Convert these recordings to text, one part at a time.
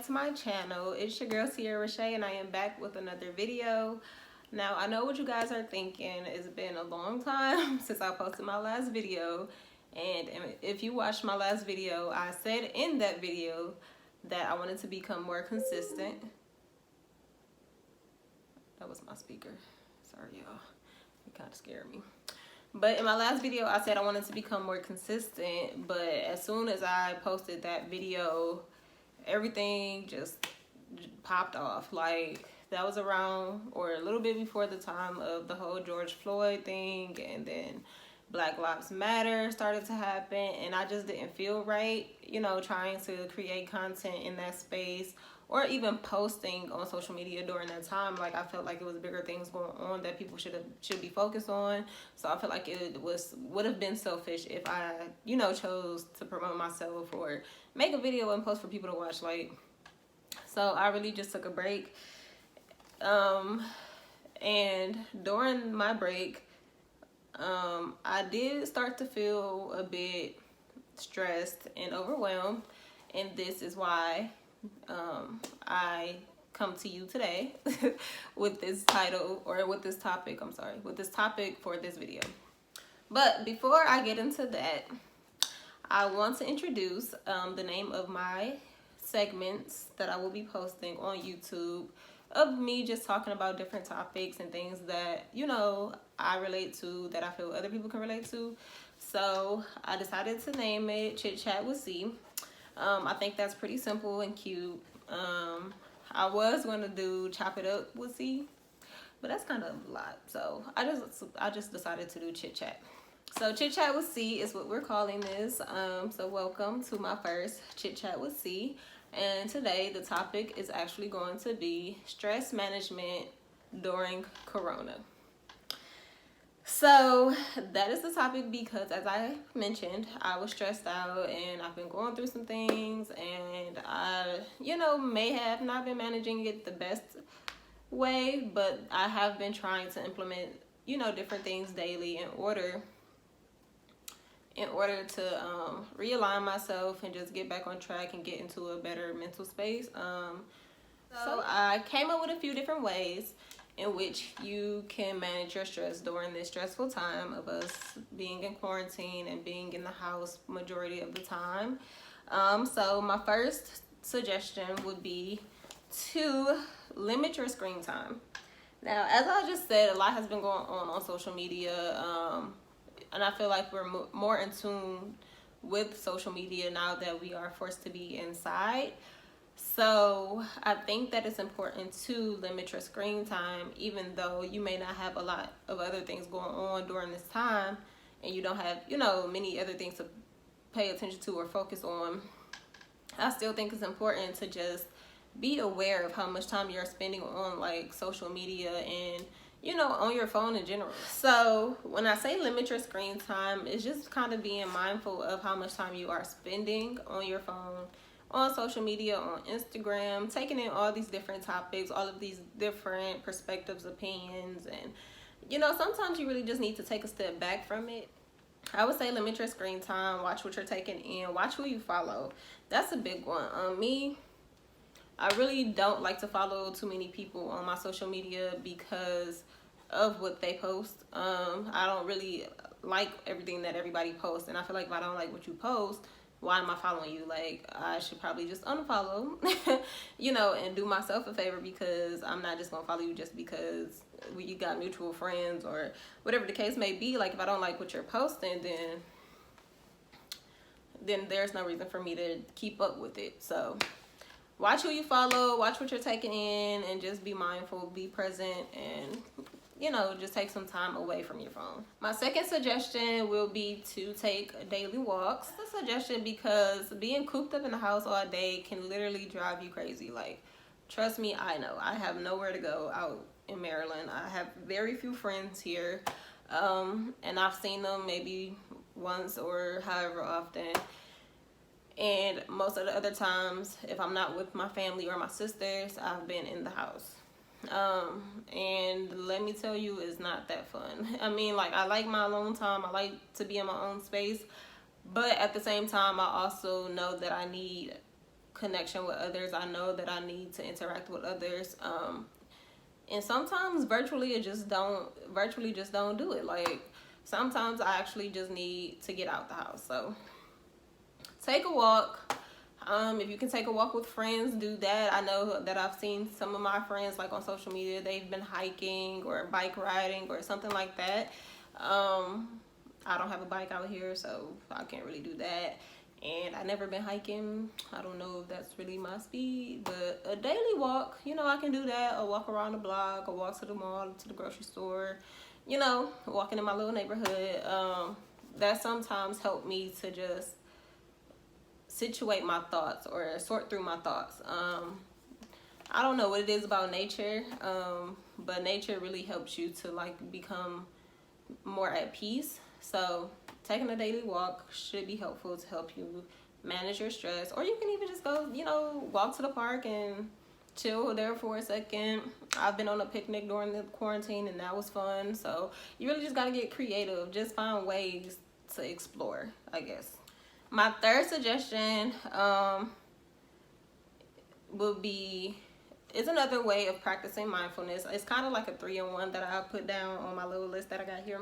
to my channel. It's your girl Sierra Shay, and I am back with another video. Now, I know what you guys are thinking. It's been a long time since I posted my last video, and if you watched my last video, I said in that video that I wanted to become more consistent. That was my speaker. Sorry, y'all. It kind of scared me. But in my last video, I said I wanted to become more consistent, but as soon as I posted that video, everything just popped off. Like, that was around or a little bit before the time of the whole George Floyd thing, and then Black Lives Matter started to happen, and I just didn't feel right, you know, trying to create content in that space or even posting on social media during that time. Like, I felt like it was bigger things going on that people should be focused on. So I feel like it would have been selfish if I, you know, chose to promote myself or make a video and post for people to watch. Like, so I really just took a break. And during my break, I did start to feel a bit stressed and overwhelmed, and this is why I come to you today with this title, or with this topic, with this topic for this video. But before I get into that, I want to introduce the name of my segments that I will be posting on YouTube, of me just talking about different topics and things that, you know, I relate to, that I feel other people can relate to. So I decided to name it Chit Chat with C. I think that's pretty simple and cute. I was going to do Chop It Up with C, but that's kind of a lot. So I just decided to do Chit Chat. So Chit Chat with C is what we're calling this. So welcome to my first Chit Chat with C. And today the topic is actually going to be stress management during Corona. So that is the topic because, as I mentioned, I was stressed out and I've been going through some things, and I, you know, may have not been managing it the best way, but I have been trying to implement, you know, different things daily in order to realign myself and just get back on track and get into a better mental space. So I came up with a few different ways in which you can manage your stress during this stressful time of us being in quarantine and being in the house majority of the time. So my first suggestion would be to limit your screen time. Now, as I just said, a lot has been going on social media, and I feel like we're more in tune with social media now that we are forced to be inside. So I think that it's important to limit your screen time, even though you may not have a lot of other things going on during this time, and you don't have, you know, many other things to pay attention to or focus on. I still think it's important to just be aware of how much time you're spending on, like, social media and, you know, on your phone in general. So when I say limit your screen time, it's just kind of being mindful of how much time you are spending on your phone, on social media, on Instagram, taking in all these different topics, all of these different perspectives, opinions, and, you know, sometimes you really just need to take a step back from it. I would say limit your screen time, watch what you're taking in, watch who you follow. That's a big one. I really don't like to follow too many people on my social media because of what they post. I don't really like everything that everybody posts, and I feel like if I don't like what you post, why am I following you? Like, I should probably just unfollow, you know, and do myself a favor, because I'm not just gonna follow you just because you got mutual friends or whatever the case may be. Like, if I don't like what you're posting, then there's no reason for me to keep up with it. So watch who you follow, watch what you're taking in, and just be mindful, be present, and, you know, just take some time away from your phone. My second suggestion will be to take daily walks. It's a suggestion because being cooped up in the house all day can literally drive you crazy. Like, trust me, I know. I have nowhere to go out in Maryland. I have very few friends here, and I've seen them maybe once or however often. And most of the other times, if I'm not with my family or my sisters, I've been in the house. And let me tell you, it's not that fun. I mean, like, I like my alone time. I like to be in my own space. But at the same time, I also know that I need connection with others. I know that I need to interact with others. And sometimes virtually just don't do it. Like sometimes I actually just need to get out the house. So take a walk. If you can take a walk with friends, do that. I know that I've seen some of my friends like on social media, they've been hiking or bike riding or something like that. I don't have a bike out here, so I can't really do that. And I never been hiking. I don't know if that's really my speed, but a daily walk, you know, I can do that. A walk around the block, a walk to the mall, to the grocery store, you know, walking in my little neighborhood. That sometimes help me to just situate my thoughts or sort through my thoughts. I don't know what it is about nature, but nature really helps you to like become more at peace. So taking a daily walk should be helpful to help you manage your stress, or you can even just go, you know, walk to the park and chill there for a second. I've been on a picnic during the quarantine and that was fun. So you really just got to get creative, just find ways to explore, I guess. My third suggestion would be, is another way of practicing mindfulness. It's kind of like a 3-in-1 that I put down on my little list that I got here.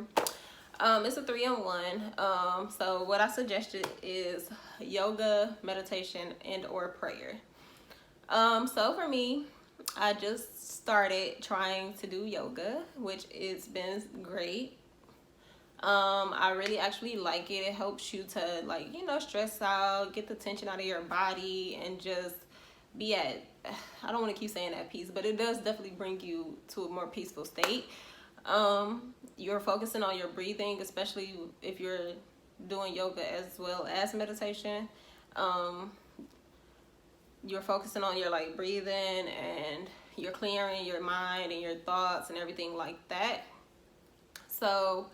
It's a 3-in-1. So what I suggested is yoga, meditation, and or prayer. So for me, I just started trying to do yoga, which it's been great. I really actually like it. It helps you to, like, you know, stress out, get the tension out of your body, and just be at, I don't want to keep saying at peace, but it does definitely bring you to a more peaceful state. You're focusing on your breathing, especially if you're doing yoga as well as meditation. You're focusing on your like breathing, and you're clearing your mind and your thoughts and everything like that. So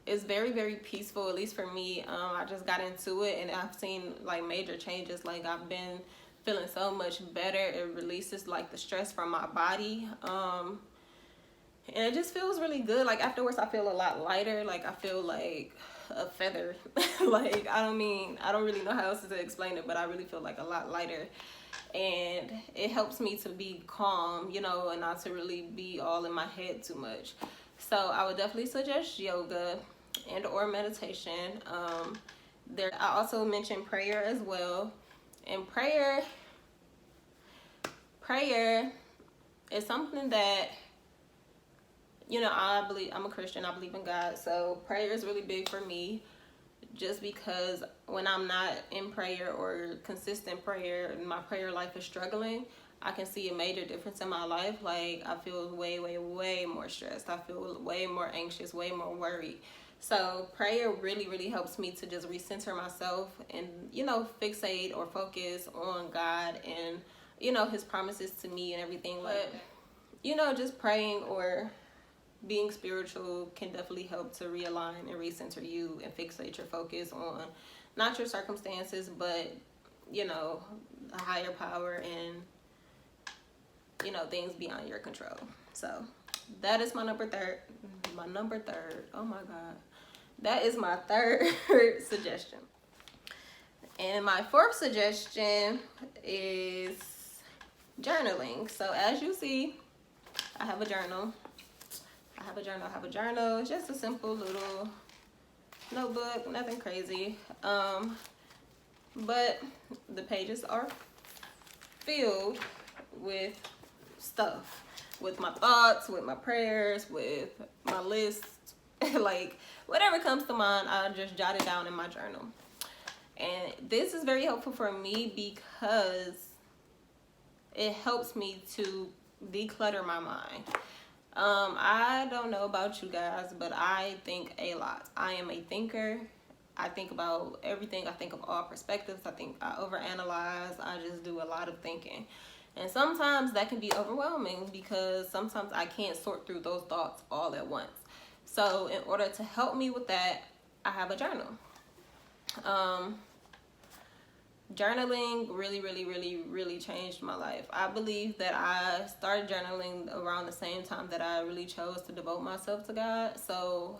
it's very, very peaceful, at least for me. I just got into it and I've seen like major changes. Like I've been feeling so much better. It releases like the stress from my body. And it just feels really good. Like afterwards I feel a lot lighter. Like I feel like a feather. Like I don't really know how else to explain it, but I really feel like a lot lighter. And it helps me to be calm, you know, and not to really be all in my head too much. So I would definitely suggest yoga and or meditation. I also mentioned prayer as well. And prayer is something that, you know, I'm a Christian, I believe in God. So prayer is really big for me, just because when I'm not in prayer or consistent prayer, and my prayer life is struggling, I can see a major difference in my life. Like I feel way, way, way more stressed. I feel way more anxious, way more worried. So prayer really, really helps me to just recenter myself and, you know, fixate or focus on God and, you know, his promises to me and everything. But, you know, just praying or being spiritual can definitely help to realign and recenter you and fixate your focus on not your circumstances, but, you know, a higher power and, you know, things beyond your control. So that is my number third. Oh my God. That is my third suggestion. And my fourth suggestion is journaling. So as you see, I have a journal. It's just a simple little notebook, nothing crazy. But the pages are filled with stuff, with my thoughts, with my prayers, with my list, like whatever comes to mind, I just jot it down in my journal. And this is very helpful for me because it helps me to declutter my mind. I don't know about you guys, but I think a lot. I am a thinker. I think about everything. I think of all perspectives. I overanalyze. I just do a lot of thinking. And sometimes that can be overwhelming because sometimes I can't sort through those thoughts all at once. So in order to help me with that, I have a journal. Journaling really changed my life. I believe that I started journaling around the same time that I really chose to devote myself to God. So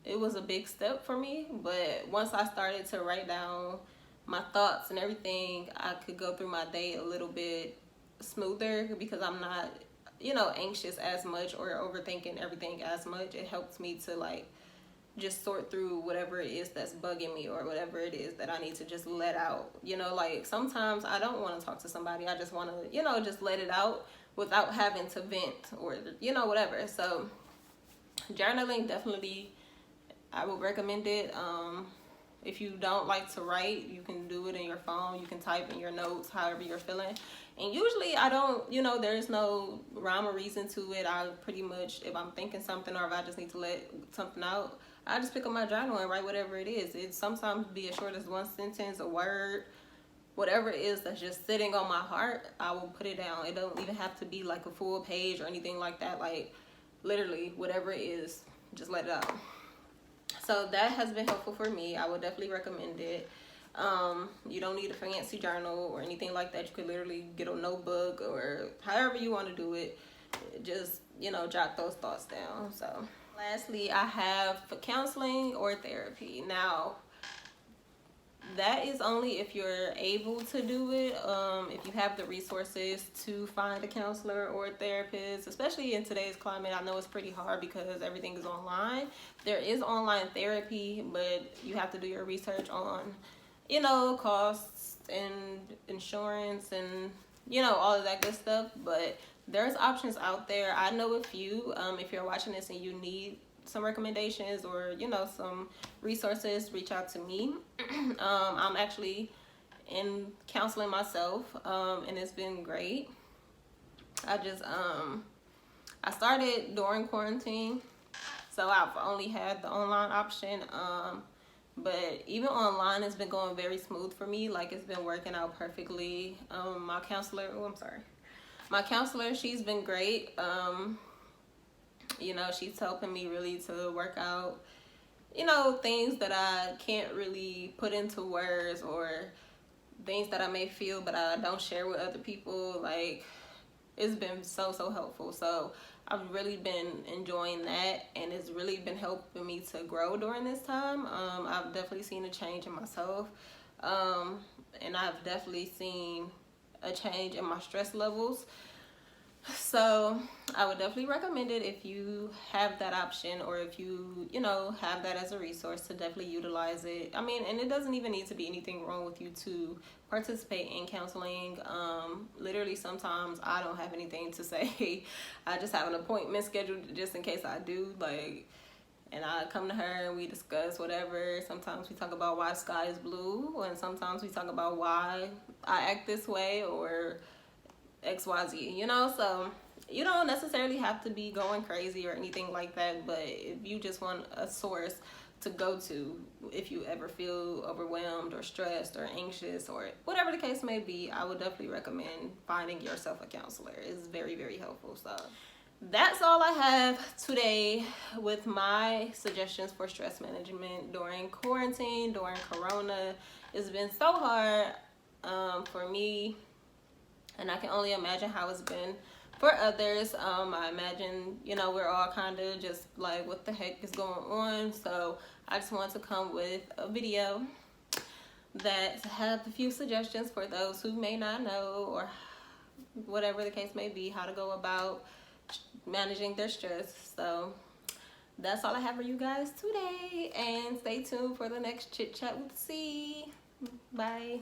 it was a big step for me, but once I started to write down my thoughts and everything, I could go through my day a little bit smoother because I'm not, anxious as much or overthinking everything as much. It helps me to like just sort through whatever it is that's bugging me or whatever it is that I need to just let out. Like sometimes I don't want to talk to somebody. I just want to, just let it out without having to vent or, whatever. So journaling, definitely, I would recommend it. If you don't like to write, you can do it in your phone. You can type in your notes, however you're feeling. And usually I don't, there's no rhyme or reason to it. I pretty much, if I'm thinking something or if I just need to let something out, I just pick up my journal and write whatever it is. It sometimes be as short as one sentence, a word, whatever it is that's just sitting on my heart, I will put it down. It don't even have to be like a full page or anything like that. Like literally whatever it is, just let it out. So that has been helpful for me. I would definitely recommend it. You don't need a fancy journal or anything like that. You could literally get a notebook or however you want to do it. Just, jot those thoughts down. So lastly, I have counseling or therapy. Now, that is only if you're able to do it. If you have the resources to find a counselor or a therapist, especially in today's climate. I know it's pretty hard because everything is online. There is online therapy, but you have to do your research on, costs and insurance and, all of that good stuff. But there's options out there. I know a few. If you're watching this and you need some recommendations or some resources, reach out to me. I'm actually in counseling myself, and it's been great. I started during quarantine, so I've only had the online option, but even online it's been going very smooth for me. Like it's been working out perfectly. My counselor, she's been great. She's helping me really to work out, things that I can't really put into words or things that I may feel but I don't share with other people. Like, it's been so helpful. So I've really been enjoying that, and it's really been helping me to grow during this time. I've definitely seen a change in myself, and I've definitely seen a change in my stress levels. So I would definitely recommend it if you have that option, or if you have that as a resource, to definitely utilize it. I mean, and it doesn't even need to be anything wrong with you to participate in counseling. Literally sometimes I don't have anything to say. I just have an appointment scheduled just in case I do, and I come to her and we discuss whatever. Sometimes we talk about why the sky is blue, and sometimes we talk about why I act this way or XYZ, so you don't necessarily have to be going crazy or anything like that. But if you just want a source to go to if you ever feel overwhelmed or stressed or anxious or whatever the case may be, I would definitely recommend finding yourself a counselor. It's very helpful. So that's all I have today with my suggestions for stress management during quarantine, during Corona. It's been so hard for me, and I can only imagine how it's been for others. I imagine, we're all kind of just like, what the heck is going on? So I just want to come with a video that have a few suggestions for those who may not know, or whatever the case may be, how to go about managing their stress. So that's all I have for you guys today, and stay tuned for the next Chit Chat with C. Bye.